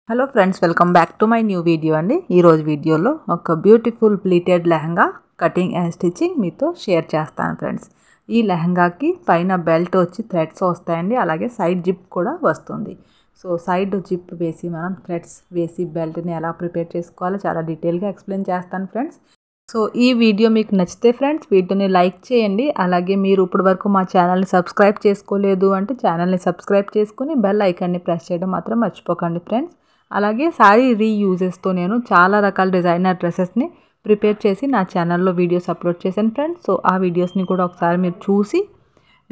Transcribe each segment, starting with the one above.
Hello friends, welcome back to my new video అండి. ఈరోజు వీడియోలో ఒక beautiful pleated lehenga cutting and stitching మీతో షేర్ చేస్తాను ఫ్రెండ్స్. ఈ లెహంగాకి పైన బెల్ట్ వచ్చి థ్రెడ్స్ వస్తాయండి, అలాగే సైడ్ జిప్ కూడా వస్తుంది. సో సైడ్ జిప్ వేసి మనం థ్రెడ్స్ వేసి బెల్ట్ని ఎలా ప్రిపేర్ చేసుకోవాలో చాలా డీటెయిల్గా ఎక్స్ప్లెయిన్ చేస్తాను ఫ్రెండ్స్. సో ఈ వీడియో మీకు నచ్చితే ఫ్రెండ్స్ వీడియోని లైక్ చేయండి. అలాగే మీరు ఇప్పటి వరకు మా ఛానల్ని సబ్స్క్రైబ్ చేసుకోలేదు అంటే ఛానల్ని సబ్స్క్రైబ్ చేసుకుని బెల్ ఐకాన్ని ప్రెస్ చేయడం మాత్రం మర్చిపోకండి ఫ్రెండ్స్. అలాగే శారీ రీయూజెస్తో నేను చాలా రకాల డిజైనర్ డ్రెస్సెస్ని ప్రిపేర్ చేసి నా ఛానల్లో వీడియోస్ అప్లోడ్ చేశాను ఫ్రెండ్స్. సో ఆ వీడియోస్ని కూడా ఒకసారి మీరు చూసి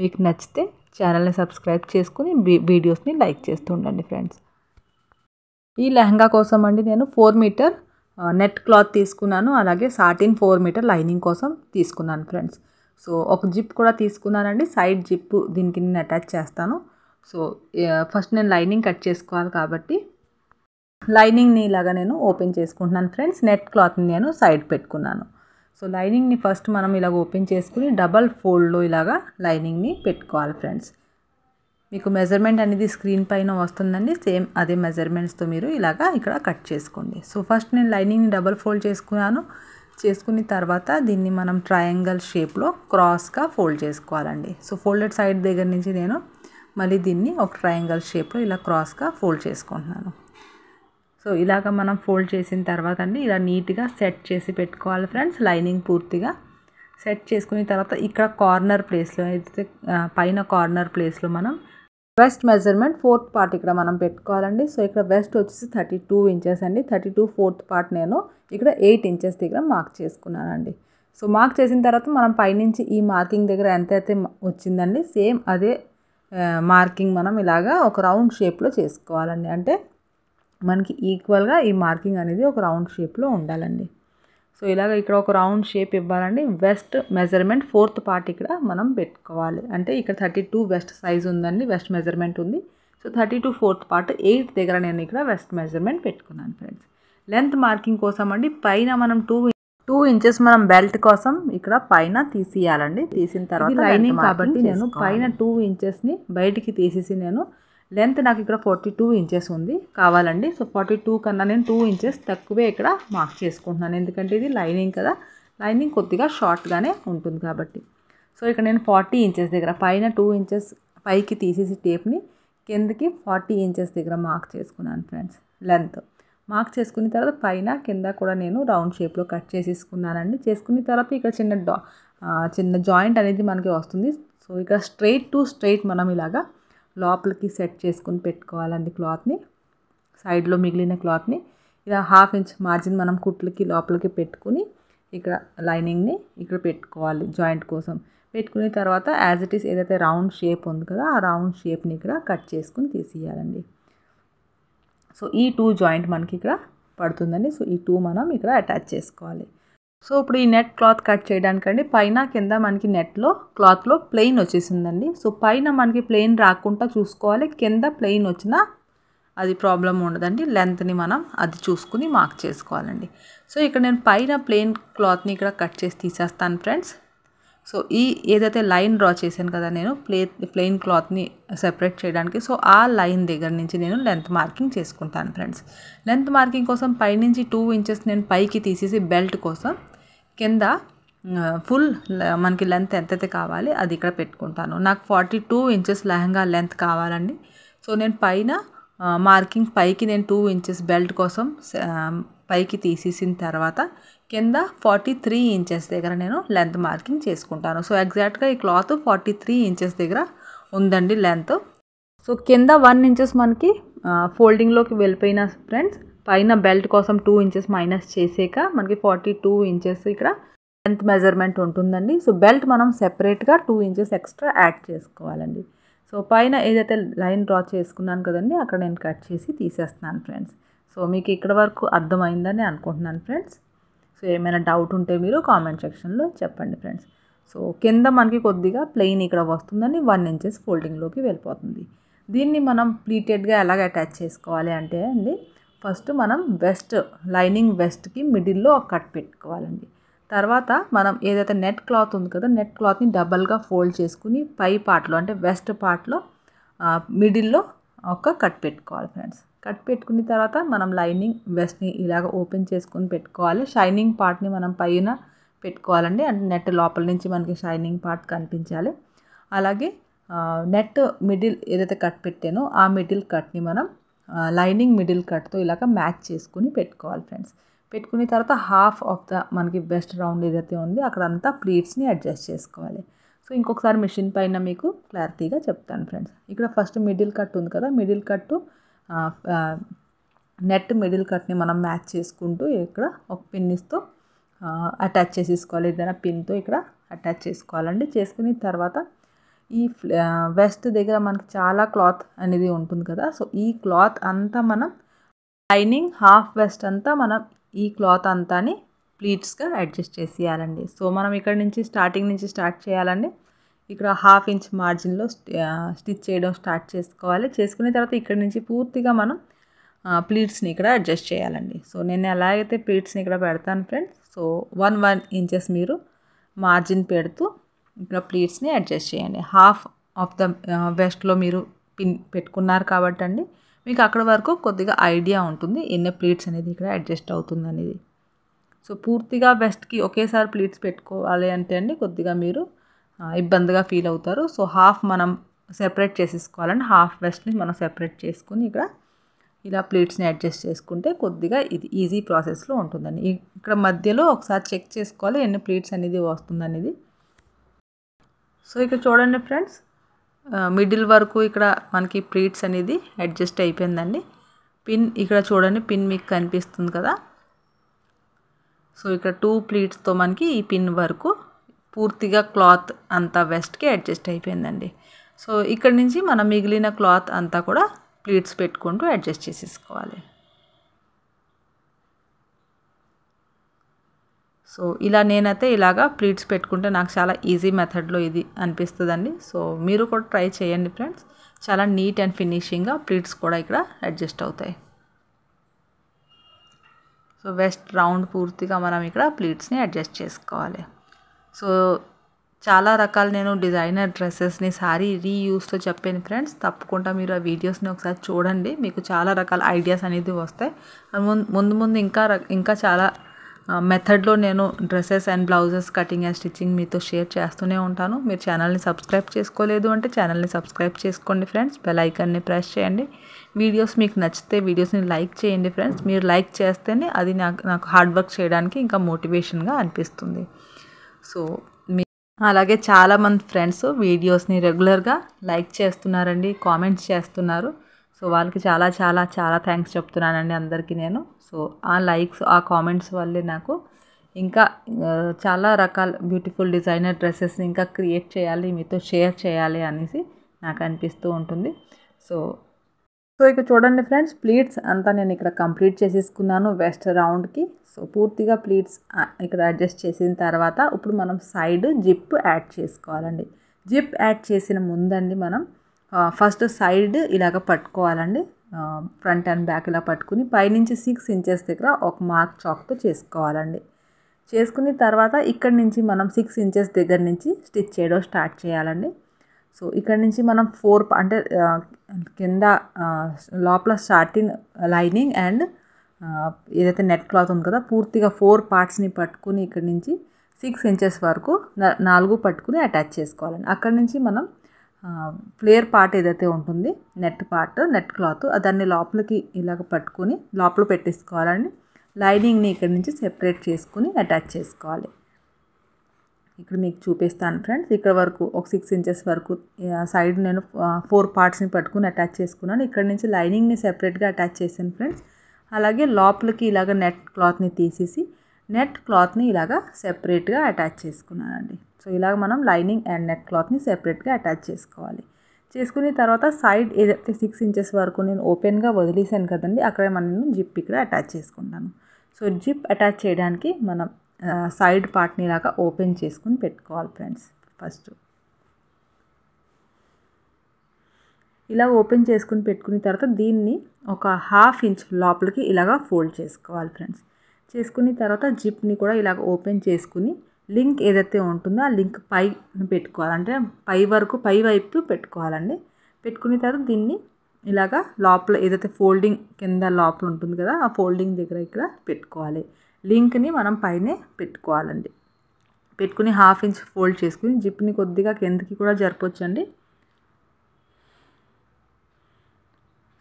మీకు నచ్చితే ఛానల్ని సబ్స్క్రైబ్ చేసుకుని వీడియోస్ని లైక్ చేస్తూ ఉండండి ఫ్రెండ్స్. ఈ లెహంగా కోసం అండి నేను 4 మీటర్ నెట్ క్లాత్ తీసుకున్నాను, అలాగే సాటిన్ 4 మీటర్ లైనింగ్ కోసం తీసుకున్నాను ఫ్రెండ్స్. సో ఒక జిప్ కూడా తీసుకున్నానండి, సైడ్ జిప్ దీనికి నేను అటాచ్ చేస్తాను. సో ఫస్ట్ నేను లైనింగ్ కట్ చేసుకోవాలి కాబట్టి లైనింగ్ని ఇలాగా నేను ఓపెన్ చేసుకుంటున్నాను ఫ్రెండ్స్. నెట్ క్లాత్ని నేను సైడ్ పెట్టుకున్నాను. సో లైనింగ్ని ఫస్ట్ మనం ఇలాగ ఓపెన్ చేసుకుని డబల్ ఫోల్డ్లో ఇలాగా లైనింగ్ని పెట్టుకోవాలి ఫ్రెండ్స్. మీకు మెజర్మెంట్ అనేది స్క్రీన్ పైన వస్తుందండి, సేమ్ అదే మెజర్మెంట్స్తో మీరు ఇలాగా ఇక్కడ కట్ చేసుకోండి. సో ఫస్ట్ నేను లైనింగ్ని డబల్ ఫోల్డ్ చేసుకుని తర్వాత దీన్ని మనం ట్రయాంగిల్ షేప్లో క్రాస్గా ఫోల్డ్ చేసుకోవాలండి. సో ఫోల్డెడ్ సైడ్ దగ్గర నుంచి నేను మళ్ళీ దీన్ని ఒక ట్రయాంగిల్ షేప్లో ఇలా క్రాస్గా ఫోల్డ్ చేసుకుంటున్నాను. సో ఇలాగ మనం ఫోల్డ్ చేసిన తర్వాత అండి ఇలా నీట్గా సెట్ చేసి పెట్టుకోవాలి ఫ్రెండ్స్. లైనింగ్ పూర్తిగా సెట్ చేసుకున్న తర్వాత ఇక్కడ కార్నర్ ప్లేస్లో అయితే పైన కార్నర్ ప్లేస్లో మనం వెస్ట్ మెజర్మెంట్ 4th పార్ట్ ఇక్కడ మనం పెట్టుకోవాలండి. సో ఇక్కడ వెస్ట్ వచ్చేసి 32 ఇంచెస్ అండి. 32 4th పార్ట్ నేను ఇక్కడ 8 ఇంచెస్ దగ్గర మార్క్ చేసుకున్నానండి. సో మార్క్ చేసిన తర్వాత మనం పైనుంచి ఈ మార్కింగ్ దగ్గర ఎంతైతే వచ్చిందండి సేమ్ అదే మార్కింగ్ మనం ఇలాగా ఒక రౌండ్ షేప్లో చేసుకోవాలండి. అంటే మనకి ఈక్వల్గా ఈ మార్కింగ్ అనేది ఒక రౌండ్ షేప్లో ఉండాలండి. సో ఇలాగ ఇక్కడ ఒక రౌండ్ షేప్ ఇవ్వాలండి. వెస్ట్ మెజర్మెంట్ 4th పార్ట్ ఇక్కడ మనం పెట్టుకోవాలి. అంటే ఇక్కడ 32 వెస్ట్ సైజ్ ఉందండి, వెస్ట్ మెజర్మెంట్ ఉంది. సో 32 4th పార్ట్ 8 దగ్గర నేను ఇక్కడ వెస్ట్ మెజర్మెంట్ పెట్టుకున్నాను ఫ్రెండ్స్. లెంత్ మార్కింగ్ కోసం అండి పైన మనం 2 ఇంచెస్ మనం బెల్ట్ కోసం ఇక్కడ పైన తీసేయాలండి. తీసిన తర్వాత లైనింగ్ కాబట్టి నేను పైన 2 ఇంచెస్ని బయటికి తీసేసి నేను లెంత్ నాకు ఇక్కడ 42 ఇంచెస్ ఉంది కావాలండి. సో 42 కన్నా నేను 2 ఇంచెస్ తక్కువే ఇక్కడ మార్క్ చేసుకుంటున్నాను, ఎందుకంటే ఇది లైనింగ్ కదా, లైనింగ్ కొద్దిగా షార్ట్గానే ఉంటుంది కాబట్టి. సో ఇక్కడ నేను 40 ఇంచెస్ దగ్గర పైన 2 ఇంచెస్ పైకి తీసేసి టేప్ని కిందకి 40 ఇంచెస్ దగ్గర మార్క్ చేసుకున్నాను ఫ్రెండ్స్. లెంత్ మార్క్ చేసుకున్న తర్వాత పైన కింద కూడా నేను రౌండ్ షేప్లో కట్ చేసేసుకున్నానండి. చేసుకున్న తర్వాత ఇక్కడ చిన్న జాయింట్ అనేది మనకి వస్తుంది. సో ఇక్కడ స్ట్రైట్ మనం ఇలాగా లోపలికి సెట్ చేసుకుని పెట్టుకోవాలండి. క్లాత్ని సైడ్లో మిగిలిన క్లాత్ని ఇలా 1/2 ఇంచ్ మార్జిన్ మనం కుట్లకి లోపలికి పెట్టుకుని ఇక్కడ లైనింగ్ని ఇక్కడ పెట్టుకోవాలి జాయింట్ కోసం. పెట్టుకున్న తర్వాత యాజ్ ఇట్ ఈస్ ఏదైతే రౌండ్ షేప్ ఉంది కదా ఆ రౌండ్ షేప్ని ఇక్కడ కట్ చేసుకుని తీసేయాలండి. సో ఈ 2 జాయింట్ మనకి ఇక్కడ పడుతుందండి. సో ఈ 2 మనం ఇక్కడ అటాచ్ చేసుకోవాలి. సో ఇప్పుడు ఈ నెట్ క్లాత్ కట్ చేయడానికండి పైన కింద మనకి క్లాత్లో ప్లెయిన్ వచ్చేసిందండి. సో పైన మనకి ప్లెయిన్ రాకుండా చూసుకోవాలి, కింద ప్లెయిన్ వచ్చినా అది ప్రాబ్లం ఉండదండి. లెంత్ని మనం అది చూసుకుని మార్క్ చేసుకోవాలండి. సో ఇక్కడ నేను పైన ప్లెయిన్ క్లాత్ని ఇక్కడ కట్ చేసి తీసేస్తాను ఫ్రెండ్స్. సో ఏదైతే లైన్ డ్రా చేశాను కదా నేను ప్లెయిన్ క్లాత్ని సెపరేట్ చేయడానికి, సో ఆ లైన్ దగ్గర నుంచి నేను లెంత్ మార్కింగ్ చేసుకుంటాను ఫ్రెండ్స్. లెంత్ మార్కింగ్ కోసం పైనుంచి 2 ఇంచెస్ నేను పైకి తీసేసి బెల్ట్ కోసం కింద ఫుల్ మనకి లెంత్ ఎంతైతే కావాలి అది ఇక్కడ పెట్టుకుంటాను. నాకు 42 ఇంచెస్ లెహంగా లెంత్ కావాలండి. సో నేను పైన మార్కింగ్ పైకి నేను 2 ఇంచెస్ బెల్ట్ కోసం పైకి తీసేసిన తర్వాత కింద 43 ఇంచెస్ దగ్గర నేను లెంత్ మార్కింగ్ చేసుకుంటాను. సో ఎగ్జాక్ట్గా ఈ క్లాత్ 43 ఇంచెస్ దగ్గర ఉందండి లెంత్. సో కింద 1 ఇంచెస్ మనకి ఫోల్డింగ్లోకి వెళ్ళిపోయిన ఫ్రెండ్స్ పైన బెల్ట్ కోసం 2 ఇంచెస్ మైనస్ చేసాక మనకి 42 ఇంచెస్ ఇక్కడ లెంత్ మెజర్మెంట్ ఉంటుందండి. సో బెల్ట్ మనం సెపరేట్గా 2 ఇంచెస్ ఎక్స్ట్రా యాడ్ చేసుకోవాలండి. సో పైన ఏదైతే లైన్ డ్రా చేసుకున్నాను కదండి అక్కడ నేను కట్ చేసి తీసేస్తున్నాను ఫ్రెండ్స్. సో మీకు ఇక్కడ వరకు అర్థమైందని అనుకుంటున్నాను ఫ్రెండ్స్. సో ఏమైనా డౌట్ ఉంటే మీరు కామెంట్ సెక్షన్లో చెప్పండి ఫ్రెండ్స్. సో కింద మనకి కొద్దిగా ప్లెయిన్ ఇక్కడ వస్తుందని 1 ఇంచెస్ ఫోల్డింగ్లోకి వెళ్ళిపోతుంది. దీన్ని మనం ప్లీటెడ్గా ఎలాగ అటాచ్ చేసుకోవాలి అంటే అండి ఫస్ట్ మనం లైనింగ్ వెస్ట్కి మిడిల్లో ఒక కట్ పెట్టుకోవాలండి. తర్వాత మనం ఏదైతే నెట్ క్లాత్ ఉంది కదా నెట్ క్లాత్ని డబల్గా ఫోల్డ్ చేసుకుని పై పార్ట్లో అంటే వెస్ట్ పార్ట్లో మిడిల్లో ఒక కట్ పెట్టుకోవాలి ఫ్రెండ్స్. కట్ పెట్టుకున్న తర్వాత మనం లైనింగ్ వెస్ట్ని ఇలాగ ఓపెన్ చేసుకొని పెట్టుకోవాలి. షైనింగ్ పార్ట్ని మనం పైన పెట్టుకోవాలండి, అంటే నెట్ లోపల నుంచి మనకి షైనింగ్ పార్ట్ కనిపించాలి. అలాగే నెట్ మిడిల్ ఏదైతే కట్ పెట్టానో ఆ మిడిల్ కట్ని మనం లైనింగ్ మిడిల్ కట్తో ఇలాగ మ్యాచ్ చేసుకుని పెట్టుకోవాలి ఫ్రెండ్స్. పెట్టుకున్న తర్వాత హాఫ్ ఆఫ్ ద మనకి వెస్ట్ రౌండ్ ఏదైతే ఉంది అక్కడంతా ప్లీట్స్ని అడ్జస్ట్ చేసుకోవాలి. సో ఇంకొకసారి మిషన్ పైన మీకు క్లారిటీగా చెప్తాను ఫ్రెండ్స్. ఇక్కడ ఫస్ట్ మిడిల్ కట్ ఉంది కదా, మిడిల్ కట్టు నెట్ మిడిల్ కట్ని మనం మ్యాచ్ చేసుకుంటూ ఇక్కడ ఒక పిన్నిస్తో అటాచ్ చేసేసుకోవాలి. ఏదైనా పిన్తో ఇక్కడ అటాచ్ చేసుకోవాలండి. చేసుకున్న తర్వాత ఈ వెస్ట్ దగ్గర మనకి చాలా క్లాత్ అనేది ఉంటుంది కదా, సో ఈ క్లాత్ అంతా మనం లైనింగ్ హాఫ్ వెస్ట్ అంతా మనం ఈ క్లాత్ అంతాని ప్లీట్స్గా అడ్జస్ట్ చేసేయాలండి. సో మనం ఇక్కడ నుంచి స్టార్టింగ్ నుంచి స్టార్ట్ చేయాలండి. ఇక్కడ 1/2 ఇంచ్ మార్జిన్లో స్టిచ్ చేయడం స్టార్ట్ చేసుకోవాలి. చేసుకున్న తర్వాత ఇక్కడ నుంచి పూర్తిగా మనం ప్లీట్స్ని ఇక్కడ అడ్జస్ట్ చేయాలండి. సో నేను ఎలా అయితే ప్లీట్స్ని ఇక్కడ పెడతాను ఫ్రెండ్స్, సో 1 ఇంచెస్ మీరు మార్జిన్ పెడుతూ ఇక్కడ ప్లీట్స్ని అడ్జస్ట్ చేయండి. హాఫ్ ఆఫ్ ద వెస్ట్లో మీరు పిన్ పెట్టుకున్నారు కాబట్టి అండి మీకు అక్కడ వరకు కొద్దిగా ఐడియా ఉంటుంది ఎన్ని ప్లీట్స్ అనేది ఇక్కడ అడ్జస్ట్ అవుతుంది అనేది. సో పూర్తిగా వెస్ట్కి ఒకేసారి ప్లీట్స్ పెట్టుకోవాలి అంటే అండి కొద్దిగా మీరు ఇబ్బందిగా ఫీల్ అవుతారు. సో హాఫ్ మనం సెపరేట్ చేసేసుకోవాలండి. హాఫ్ వెస్ట్ని మనం సెపరేట్ చేసుకుని ఇక్కడ ఇలా ప్లీట్స్ని అడ్జస్ట్ చేసుకుంటే కొద్దిగా ఇది ఈజీ ప్రాసెస్లో ఉంటుందండి. ఇక్కడ మధ్యలో ఒకసారి చెక్ చేసుకోవాలి ఎన్ని ప్లీట్స్ అనేది వస్తుంది అనేది. సో ఇక్కడ చూడండి ఫ్రెండ్స్, మిడిల్ వరకు ఇక్కడ మనకి ప్లీట్స్ అనేది అడ్జస్ట్ అయిపోయిందండి. పిన్ ఇక్కడ చూడండి, పిన్ మీకు కనిపిస్తుంది కదా. సో ఇక్కడ 2 ప్లీట్స్తో మనకి ఈ పిన్ వరకు పూర్తిగా క్లాత్ అంతా వెస్ట్కి అడ్జస్ట్ అయిపోయిందండి. సో ఇక్కడ నుంచి మనం మిగిలిన క్లాత్ అంతా కూడా ప్లీట్స్ పెట్టుకుంటూ అడ్జస్ట్ చేసేసుకోవాలి. సో ఇలా నేనైతే ఇలాగా ప్లీట్స్ పెట్టుకుంటే నాకు చాలా ఈజీ మెథడ్లో ఇది అనిపిస్తుందండి. సో మీరు కూడా ట్రై చేయండి ఫ్రెండ్స్, చాలా నీట్ అండ్ ఫినిషింగ్గా ప్లీట్స్ కూడా ఇక్కడ అడ్జస్ట్ అవుతాయి. సో వెస్ట్ రౌండ్ పూర్తిగా మనం ఇక్కడ ప్లీట్స్ని అడ్జస్ట్ చేసుకోవాలి. సో చాలా రకాల నేను డిజైనర్ డ్రెస్సెస్ని సారీ రీయూస్లో చెప్పాను ఫ్రెండ్స్, తప్పకుండా మీరు ఆ వీడియోస్ని ఒకసారి చూడండి, మీకు చాలా రకాల ఐడియాస్ అనేది వస్తాయి. ముందు ఇంకా చాలా మెథడ్లో నేను dresses and blouses cutting and stitching మీతో షేర్ చేస్తూనే ఉంటాను. మీరు ఛానల్ని సబ్స్క్రైబ్ చేసుకోలేదు అంటే ఛానల్ని సబ్స్క్రైబ్ చేసుకోండి ఫ్రెండ్స్, బెల్ ఐకాన్ని ప్రెస్ చేయండి. వీడియోస్ మీకు నచ్చితే వీడియోస్ని లైక్ చేయండి ఫ్రెండ్స్. మీరు లైక్ చేస్తేనే అది నాకు హార్డ్ వర్క్ చేయడానికి ఇంకా మోటివేషన్గా అనిపిస్తుంది. సో అలాగే చాలామంది ఫ్రెండ్స్ వీడియోస్ని రెగ్యులర్గా లైక్ చేస్తున్నారండి, కామెంట్స్ చేస్తున్నారు. సో వాళ్ళకి చాలా చాలా చాలా థ్యాంక్స్ చెప్తున్నానండి అందరికీ నేను. సో ఆ లైక్స్ ఆ కామెంట్స్ వల్లే నాకు ఇంకా చాలా రకాల బ్యూటిఫుల్ డిజైనర్ డ్రెస్సెస్ని ఇంకా క్రియేట్ చేయాలి, మీతో షేర్ చేయాలి అనేసి నాకు అనిపిస్తూ ఉంటుంది. సో ఇక్కడ చూడండి ఫ్రెండ్స్, ప్లీట్స్ అంతా నేను ఇక్కడ కంప్లీట్ చేసేసుకున్నాను వెస్ట్ రౌండ్కి. సో పూర్తిగా ప్లీట్స్ ఇక్కడ అడ్జస్ట్ చేసిన తర్వాత ఇప్పుడు మనం సైడ్ జిప్ యాడ్ చేసుకోవాలండి. జిప్ యాడ్ చేసిన ముందండి మనం ఫస్ట్ సైడ్ ఇలాగ పట్టుకోవాలండి, ఫ్రంట్ అండ్ బ్యాక్ ఇలా పట్టుకుని పైనుంచి 6 ఇంచెస్ దగ్గర ఒక మార్క్ చాక్తో చేసుకోవాలండి. చేసుకున్న తర్వాత ఇక్కడ నుంచి మనం 6 ఇంచెస్ దగ్గర నుంచి స్టిచ్ చేయడం స్టార్ట్ చేయాలండి. సో ఇక్కడ నుంచి మనం 4 అంటే కింద లోపల స్టార్టింగ్ లైనింగ్ అండ్ ఏదైతే నెట్ క్లాత్ ఉంది కదా పూర్తిగా 4 పార్ట్స్ని పట్టుకుని ఇక్కడ నుంచి 6 ఇంచెస్ వరకు 4 పట్టుకుని అటాచ్ చేసుకోవాలండి. అక్కడ నుంచి మనం ఫ్లేర్ పార్ట్ ఏదైతే ఉంటుంది నెట్ పార్ట్ నెట్ క్లాత్ దాన్ని లోపలికి ఇలాగ పట్టుకుని లోపల పెట్టేసుకోవాలండి. లైనింగ్ని ఇక్కడ నుంచి సెపరేట్ చేసుకుని అటాచ్ చేసుకోవాలి. ఇక్కడ మీకు చూపిస్తాను ఫ్రెండ్స్, ఇక్కడ వరకు ఒక 6 ఇంచెస్ వరకు సైడ్ నేను 4 పార్ట్స్ని పట్టుకుని అటాచ్ చేసుకున్నాను. ఇక్కడ నుంచి లైనింగ్ని సెపరేట్గా అటాచ్ చేశాను ఫ్రెండ్స్. అలాగే లోపలికి ఇలాగ నెట్ క్లాత్ని తీసేసి నెట్ క్లాత్ని ఇలాగ సెపరేట్గా అటాచ్ చేసుకున్నానండి. సో ఇలాగ మనం లైనింగ్ అండ్ నెట్ క్లాత్ని సెపరేట్గా అటాచ్ చేసుకోవాలి. చేసుకున్న తర్వాత సైడ్ ఏదైతే 6 ఇంచెస్ వరకు నేను ఓపెన్గా వదిలేసాను కదండి, అక్కడ మనం జిప్ ఇక్కడ అటాచ్ చేసుకుంటాను. సో జిప్ అటాచ్ చేయడానికి మనం సైడ్ పార్ట్ని ఇలాగా ఓపెన్ చేసుకుని పెట్టుకోవాలి ఫ్రెండ్స్. ఫస్ట్ ఇలా ఓపెన్ చేసుకుని పెట్టుకున్న తర్వాత దీన్ని ఒక 1/2 ఇంచ్ లోపలికి ఇలాగా ఫోల్డ్ చేసుకోవాలి ఫ్రెండ్స్. చేసుకున్న తర్వాత జిప్ని కూడా ఇలాగ ఓపెన్ చేసుకుని లింక్ ఏదైతే ఉంటుందో ఆ లింక్ పై పెట్టుకోవాలి, అంటే పై వైపు పెట్టుకోవాలండి. పెట్టుకున్న తర్వాత దీన్ని ఇలాగా లోపల ఏదైతే ఫోల్డింగ్ కింద లోపల ఉంటుంది కదా ఆ ఫోల్డింగ్ దగ్గర ఇక్కడ పెట్టుకోవాలి. లింక్ని మనం పైనే పెట్టుకోవాలండి. పెట్టుకుని 1/2 ఇంచ్ ఫోల్డ్ చేసుకుని జిప్ని కొద్దిగా కిందకి కూడా జరపొచ్చండి.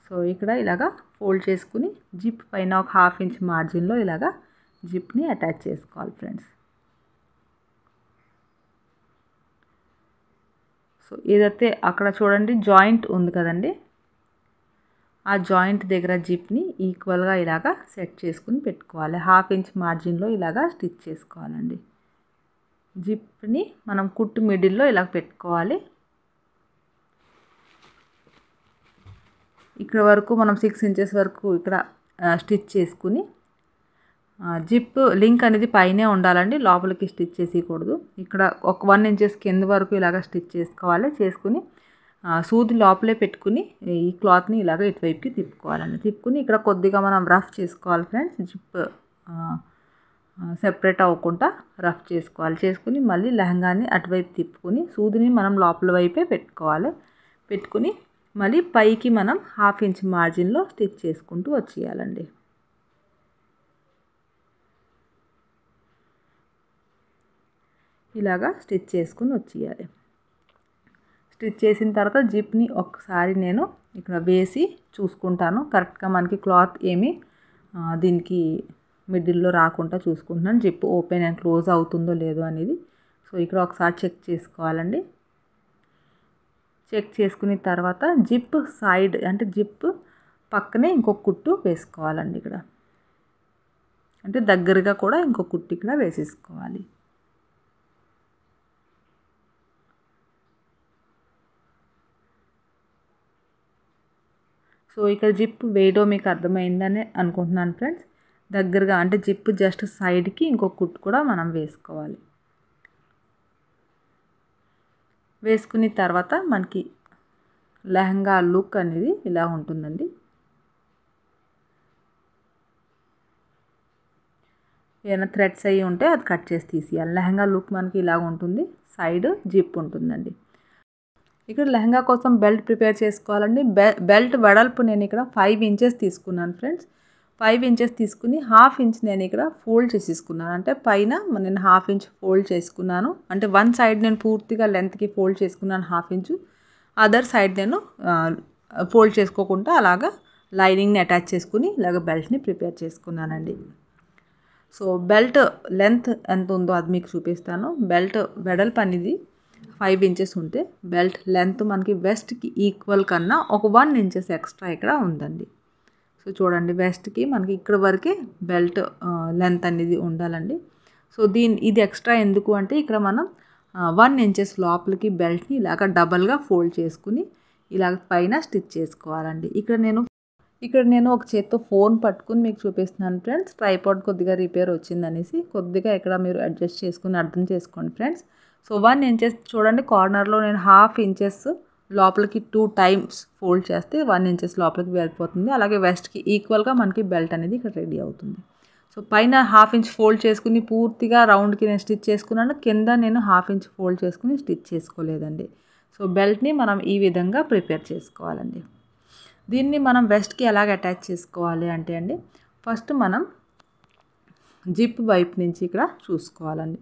సో ఇక్కడ ఇలాగా ఫోల్డ్ చేసుకుని జిప్ పైన ఒక 1/2 ఇంచ్ మార్జిన్లో ఇలాగా జిప్ని అటాచ్ చేసుకోవాలి ఫ్రెండ్స్. సో ఏదైతే అక్కడ చూడండి జాయింట్ ఉంది కదండి, ఆ జాయింట్ దగ్గర జిప్ని ఈక్వల్గా ఇలాగా సెట్ చేసుకుని పెట్టుకోవాలి. 1/2 ఇంచ్ మార్జిన్లో ఇలాగా స్టిచ్ చేసుకోవాలండి. జిప్ని మనం కుట్టు మిడిల్లో ఇలా పెట్టుకోవాలి. ఇక్కడ వరకు మనం 6 ఇంచెస్ వరకు ఇక్కడ స్టిచ్ చేసుకుని జిప్ లింక్ అనేది పైనే ఉండాలండి, లోపలికి స్టిచ్ చేసేయకూడదు. ఇక్కడ ఒక 1 ఇంచెస్ కింద వరకు ఇలాగ స్టిచ్ చేసుకోవాలి. చేసుకుని సూది లోపలే పెట్టుకుని ఈ క్లాత్ని ఇలాగ ఇటువైపుకి తిప్పుకోవాలండి. తిప్పుకుని ఇక్కడ కొద్దిగా మనం రఫ్ చేసుకోవాలి ఫ్రెండ్స్. జిప్ సెపరేట్ అవ్వకుండా రఫ్ చేసుకోవాలి. చేసుకుని మళ్ళీ లెహంగాని అటువైపు తిప్పుకుని సూదిని మనం లోపల వైపే పెట్టుకోవాలి. పెట్టుకుని మళ్ళీ పైకి మనం 1/2 ఇంచ్ మార్జిన్లో స్టిచ్ చేసుకుంటూ వచ్చేయాలండి. ఇలాగా స్టిచ్ చేసుకుని వచ్చేయాలి. స్టిచ్ చేసిన తర్వాత జిప్ని ఒకసారి నేను ఇక్కడ వేసి చూసుకుంటాను, కరెక్ట్గా మనకి క్లాత్ ఏమి దీనికి మిడిల్లో రాకుండా చూసుకుంటున్నాను. జిప్ ఓపెన్ అండ్ క్లోజ్ అవుతుందో లేదో అనేది. సో ఇక్కడ ఒకసారి చెక్ చేసుకోవాలండి. చెక్ చేసుకున్న తర్వాత జిప్ సైడ్ అంటే జిప్ పక్కనే ఇంకొక కుట్టు వేసుకోవాలండి. ఇక్కడ అంటే దగ్గరగా కూడా ఇంకొక కుట్టు ఇక్కడ వేసేసుకోవాలి. సో ఇక్కడ జిప్ వేయడం మీకు అర్థమైందని అనుకుంటున్నాను ఫ్రెండ్స్. దగ్గరగా అంటే జిప్ జస్ట్ సైడ్కి ఇంకొక కుట్టు కూడా మనం వేసుకోవాలి. వేసుకున్న తర్వాత మనకి లెహంగా లుక్ అనేది ఇలా ఉంటుందండి. ఏమైనా థ్రెడ్స్ అయ్యి ఉంటే అది కట్ చేసి తీసేయాలి. లెహంగా లుక్ మనకి ఇలా ఉంటుంది. సైడ్ జిప్ ఉంటుందండి. ఇక్కడ లెహంగా కోసం బెల్ట్ ప్రిపేర్ చేసుకోవాలండి. బెల్ట్ వెడల్పు నేను ఇక్కడ 5 ఇంచెస్ తీసుకున్నాను ఫ్రెండ్స్. 5 ఇంచెస్ తీసుకుని 1/2 ఇంచ్ నేను ఇక్కడ ఫోల్డ్ చేసేసుకున్నాను. అంటే పైన నేను 1/2 ఇంచ్ ఫోల్డ్ చేసుకున్నాను. అంటే వన్ సైడ్ నేను పూర్తిగా లెంత్కి ఫోల్డ్ చేసుకున్నాను 1/2 ఇంచు. అదర్ సైడ్ నేను ఫోల్డ్ చేసుకోకుండా అలాగా లైనింగ్ని అటాచ్ చేసుకుని ఇలాగ బెల్ట్ని ప్రిపేర్ చేసుకున్నానండి. సో బెల్ట్ లెంత్ ఎంత ఉందో అది మీకు చూపిస్తాను. బెల్ట్ వెడల్పు అనేది 5 ఇంచెస్ ఉంటే బెల్ట్ లెంత్ మనకి వెస్ట్కి ఈక్వల్ కన్నా ఒక 1 ఇంచెస్ ఎక్స్ట్రా ఇక్కడ ఉందండి. సో చూడండి, వెస్ట్కి మనకి ఇక్కడ వరకే బెల్ట్ లెంత్ అనేది ఉండాలండి. సో ఇది ఎక్స్ట్రా ఎందుకు అంటే ఇక్కడ మనం 1 ఇంచెస్ లోపలికి బెల్ట్ని ఇలాగ డబల్గా ఫోల్డ్ చేసుకుని ఇలాగ పైన స్టిచ్ చేసుకోవాలండి. ఇక్కడ నేను ఒక చేత్తో ఫోన్ పట్టుకుని మీకు చూపిస్తున్నాను ఫ్రెండ్స్. ట్రైపాడ్ కొద్దిగా రిపేర్ వచ్చిందనేసి కొద్దిగా ఇక్కడ మీరు అడ్జస్ట్ చేసుకుని అర్థం చేసుకోండి ఫ్రెండ్స్. సో 1 ఇంచెస్ చూడండి, కార్నర్లో నేను 1/2 ఇంచెస్ లోపలికి 2 టైమ్స్ ఫోల్డ్ చేస్తే 1 ఇంచెస్ లోపలికి వెళ్ళిపోతుంది. అలాగే వెస్ట్కి ఈక్వల్గా మనకి బెల్ట్ అనేది ఇక్కడ రెడీ అవుతుంది. సో పైన 1/2 ఇంచ్ ఫోల్డ్ చేసుకుని పూర్తిగా రౌండ్కి నేను స్టిచ్ చేసుకున్నాను. కింద నేను 1/2 ఇంచ్ ఫోల్డ్ చేసుకుని స్టిచ్ చేసుకోలేదండి. సో బెల్ట్ని మనం ఈ విధంగా ప్రిపేర్ చేసుకోవాలండి. దీన్ని మనం వెస్ట్కి ఎలాగ అటాచ్ చేసుకోవాలి అంటే అండి, ఫస్ట్ మనం జిప్ వైపు నుంచి ఇక్కడ చూసుకోవాలండి.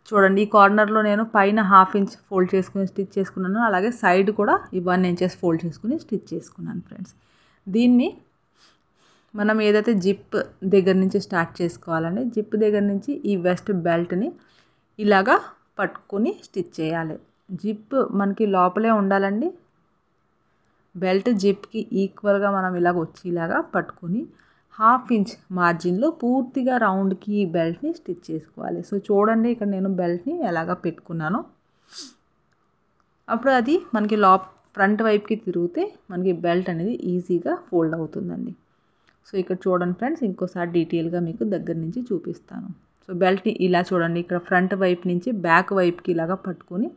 చూడండి, ఈ కార్నర్లో నేను పైన 1/2 ఇంచ్ ఫోల్డ్ చేసుకుని స్టిచ్ చేసుకున్నాను. అలాగే సైడ్ కూడా ఈ 1 ఇంచెస్ ఫోల్డ్ చేసుకుని స్టిచ్ చేసుకున్నాను ఫ్రెండ్స్. దీన్ని మనం ఏదైతే జిప్ దగ్గర నుంచి స్టార్ట్ చేసుకోవాలండి. జిప్ దగ్గర నుంచి ఈ వెస్ట్ బెల్ట్ని ఇలాగా పట్టుకొని స్టిచ్ చేయాలి. జిప్ మనకి లోపలే ఉండాలండి. బెల్ట్ జిప్కి ఈక్వల్గా మనం ఇలాగ వచ్చేలాగా పట్టుకొని 1/2 ఇంచ్ మార్జిన్లో పూర్తిగా రౌండ్కి ఈ బెల్ట్ని స్టిచ్ చేసుకోవాలి. సో చూడండి, ఇక్కడ నేను బెల్ట్ని ఎలాగ పెట్టుకున్నాను. అప్పుడు అది మనకి ఫ్రంట్ వైపుకి తిరిగితే మనకి బెల్ట్ అనేది ఈజీగా ఫోల్డ్ అవుతుందండి. సో ఇక్కడ చూడండి ఫ్రెండ్స్, ఇంకోసారి డీటెయిల్గా మీకు దగ్గర నుంచి చూపిస్తాను. సో బెల్ట్ని ఇలా చూడండి, ఇక్కడ ఫ్రంట్ వైపు నుంచి బ్యాక్ వైపుకి ఇలాగ పట్టుకొని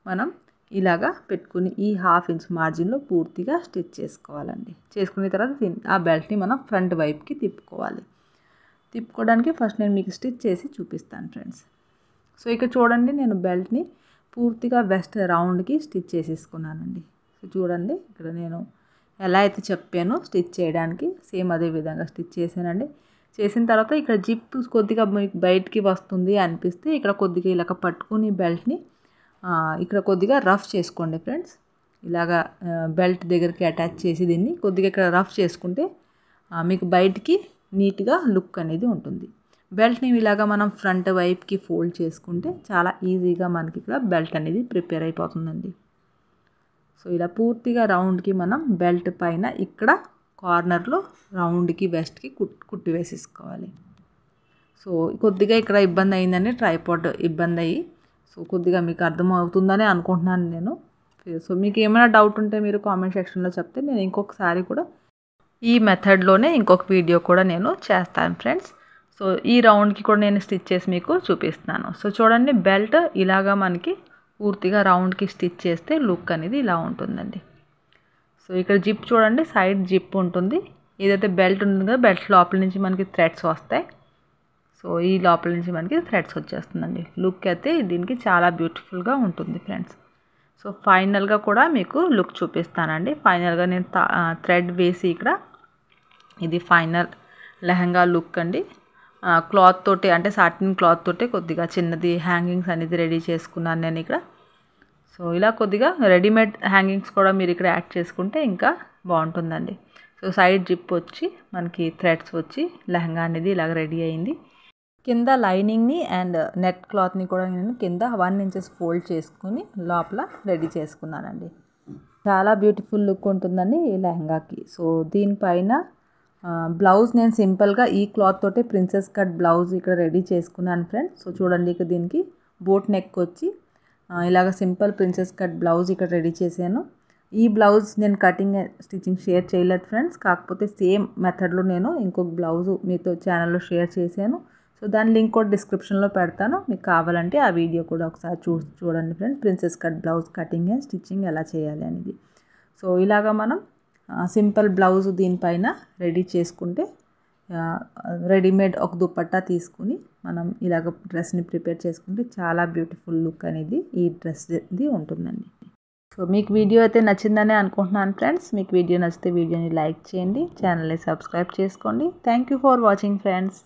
మనం ఇలాగా పెట్టుకుని ఈ 1/2 ఇంచ్ మార్జిన్లో పూర్తిగా స్టిచ్ చేసుకోవాలండి. చేసుకున్న తర్వాత ఆ బెల్ట్ని మనం ఫ్రంట్ వైపుకి తిప్పుకోవాలి. తిప్పుకోవడానికి ఫస్ట్ నేను మీకు స్టిచ్ చేసి చూపిస్తాను ఫ్రెండ్స్. సో ఇక్కడ చూడండి, నేను బెల్ట్ని పూర్తిగా వెస్ట్ రౌండ్కి స్టిచ్ చేసేసుకున్నానండి. సో చూడండి, ఇక్కడ నేను ఎలా అయితే చెప్పానో స్టిచ్ చేయడానికి సేమ్ అదే విధంగా స్టిచ్ చేశానండి. చేసిన తర్వాత ఇక్కడ జిప్ కొద్దిగా మీకు బయటికి వస్తుంది అనిపిస్తే ఇక్కడ కొద్దిగా ఇలాగ పట్టుకుని బెల్ట్ని ఇక్కడ కొద్దిగా రఫ్ చేసుకోండి ఫ్రెండ్స్. ఇలాగా బెల్ట్ దగ్గరికి అటాచ్ చేసి దీన్ని కొద్దిగా ఇక్కడ రఫ్ చేసుకుంటే మీకు బయటికి నీట్గా లుక్ అనేది ఉంటుంది. బెల్ట్ని ఇలాగా మనం ఫ్రంట్ వైపుకి ఫోల్డ్ చేసుకుంటే చాలా ఈజీగా మనకి ఇక్కడ బెల్ట్ అనేది ప్రిపేర్ అయిపోతుందండి. సో ఇలా పూర్తిగా రౌండ్కి మనం బెల్ట్ పైన ఇక్కడ కార్నర్లో రౌండ్కి వెస్ట్కి కుట్టి వేసేసుకోవాలి. సో కొద్దిగా ఇక్కడ ఇబ్బంది అయిందని ట్రైపాడ్ ఇబ్బంది అయ్యి సో కొద్దిగా మీకు అర్థమవుతుందని అనుకుంటున్నాను నేను. సో మీకు ఏమైనా డౌట్ ఉంటే మీరు కామెంట్ సెక్షన్లో చెప్తే నేను ఇంకొకసారి కూడా ఈ మెథడ్లోనే ఇంకొక వీడియో కూడా నేను చేస్తాను ఫ్రెండ్స్. సో ఈ రౌండ్కి కూడా నేను స్టిచ్ చేసి మీకు చూపిస్తున్నాను. సో చూడండి బెల్ట్ ఇలాగా మనకి పూర్తిగా రౌండ్కి స్టిచ్ చేస్తే లుక్ అనేది ఇలా ఉంటుందండి. సో ఇక్కడ జిప్ చూడండి, సైడ్ జిప్ ఉంటుంది. ఏదైతే బెల్ట్ ఉంటుంది కదా బెల్ట్ లోపల నుంచి మనకి థ్రెడ్స్ వస్తాయి. సో ఈ లోపల నుంచి మనకి థ్రెడ్స్ వచ్చేస్తుందండి. లుక్ అయితే దీనికి చాలా బ్యూటిఫుల్గా ఉంటుంది ఫ్రెండ్స్. సో ఫైనల్గా కూడా మీకు లుక్ చూపిస్తానండి. ఫైనల్గా నేను థ్రెడ్ వేసి ఇక్కడ ఇది ఫైనల్ లెహంగా లుక్ అండి. క్లాత్ తోటి అంటే సాటిన్ క్లాత్ తోటి కొద్దిగా చిన్నది హ్యాంగింగ్స్ అనేది రెడీ చేసుకున్నాను నేను ఇక్కడ. సో ఇలా కొద్దిగా రెడీమేడ్ హ్యాంగింగ్స్ కూడా మీరు ఇక్కడ యాడ్ చేసుకుంటే ఇంకా బాగుంటుందండి. సో సైడ్ జిప్ వచ్చి మనకి థ్రెడ్స్ వచ్చి లెహంగా అనేది ఇలాగ రెడీ అయింది. కింద లైనింగ్ని అండ్ నెట్ క్లాత్ని కూడా నేను కింద 1 ఇంచెస్ ఫోల్డ్ చేసుకుని లోపల రెడీ చేసుకున్నానండి. చాలా బ్యూటిఫుల్ లుక్ ఉంటుందండి ఈ లెహంగాకి. సో దీనిపైన బ్లౌజ్ నేను సింపుల్గా ఈ క్లాత్ తోటి ప్రిన్సెస్ కట్ బ్లౌజ్ ఇక్కడ రెడీ చేసుకున్నాను ఫ్రెండ్స్. సో చూడండి ఇక్కడ దీనికి బోట్ నెక్ వచ్చి ఇలాగ సింపుల్ ప్రిన్సెస్ కట్ బ్లౌజ్ ఇక్కడ రెడీ చేశాను. ఈ బ్లౌజ్ నేను కటింగ్ స్టిచ్చింగ్ షేర్ చేయలేదు ఫ్రెండ్స్, కాకపోతే సేమ్ మెథడ్లో నేను ఇంకొక బ్లౌజ్ మీతో ఛానల్లో షేర్ చేశాను. సో దాని లింక్ కూడా డిస్క్రిప్షన్లో పెడతాను, మీకు కావాలంటే ఆ వీడియో కూడా ఒకసారి చూడండి friends. Princess cut blouse cutting and stitching ఎలా చేయాలి అనేది. సో ఇలాగా మనం సింపుల్ బ్లౌజ్ దీనిపైన రెడీ చేసుకుంటే రెడీమేడ్ ఒక దుపట్టా తీసుకుని మనం ఇలాగ డ్రెస్ని ప్రిపేర్ చేసుకుంటే చాలా బ్యూటిఫుల్ లుక్ అనేది ఈ డ్రెస్ది ఉంటుందండి. సో మీకు వీడియో అయితే నచ్చిందని అనుకుంటున్నాను ఫ్రెండ్స్. మీకు వీడియో నచ్చితే వీడియోని లైక్ చేయండి, ఛానల్ని సబ్స్క్రైబ్ చేసుకోండి. Thank you for watching friends.